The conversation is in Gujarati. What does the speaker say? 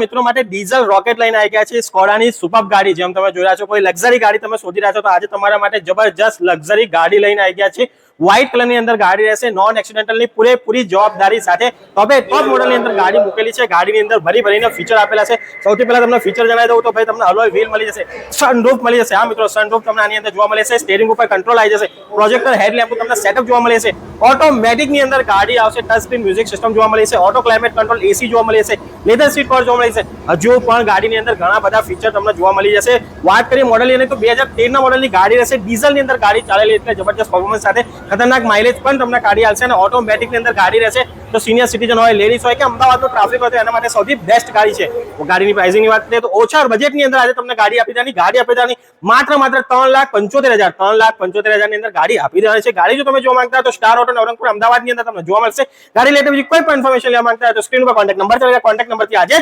મિત્રો માટે ડીઝલ રોકેટ લઈને આવી ગયા છે સ્કોડાની સુપર ગાડી। જેમ તમે જોઈ રહ્યા છો, કોઈ લક્ઝરી ગાડી તમે શોધી રહ્યા છો તો આજે તમારા માટે જબરજસ્ત લક્ઝરી ગાડી લઈને આવી ગયા છે। વ્હાઇટ કલરની અંદર ગાડી રહેશે, નોન એક્સિડેન્ટલની પૂરેપૂરી જવાબદારી સાથે ટોપ મોડલની અંદર ગાડી મૂકેલી છે। ગાડીની અંદર ભરીને ફીચર આપેલા છે। સૌથી પહેલા તમને ફીચર જણાવી દઉં તો ભાઈ તમને અલોય વ્હીલ મળી જશે, સનરૂફ મળી જશે। હા મિત્રો, સનરૂફ તમને આની અંદર જોવા મળે છે, સ્ટીયરિંગ ઉપર કંટ્રોલ આવી જશે, પ્રોજેક્ટર હેડલેમ્પ તમને સેટઅપ જોવા મળે છે, ઓટોમેટિકની અંદર ગાડી આવશે, ટચ સ્ક્રીન મ્યુઝિક સિસ્ટમ જોવા મળે છે, ઓટો ક્લાઇમેટ કંટ્રોલ એસી જોવા મળે છે, લેધર સીટ કવર જોવા મળે છે। હજુ પણ ગાડીની અંદર ઘણા બધા ફીચર તમને જોવા મળી જશે। વાત કરીએ મોડલની તો 2013 મોડલની ગાડી રહેશે, ડીઝલની અંદર ગાડી ચાલેલી એટલે જબરજસ્ત પરફોર્મન્સ સાથે ખતરનાક માઇલેજ પણ તમને ગાડી આવશે અને ઓટોમેટિકની અંદર ગાડી રહેશે। તો સિનિયર સિટીઝન હોય, લેડીઝ હોય કે અમદાવાદનો ટ્રાફિક હોય તો એના માટે સૌથી બેસ્ટ ગાડી છે। ગાડીની પ્રાઇસિંગની વાત કરીએ તો ઓછા બજેટની અંદર આજે તમને ગાડી આપી દેવાની માત્ર 3,75,000 3,75,000 ની અંદર ગાડી આપી દેવાની છે। ગાડી જો તમે જોવા માંગતા હોય તો સ્ટાર ઓટો નવરંગપુર અમદાવાદની અંદર તમને જોવા મળશે। ગાડી લેતે કોઈ પણ ઇન્ફોર્મેશન લેવા માંગતા હોય તો સ્ક્રીન પર કોન્ટેક્ટ નંબર છે, કોન્ટેક્ટ નંબરથી આજે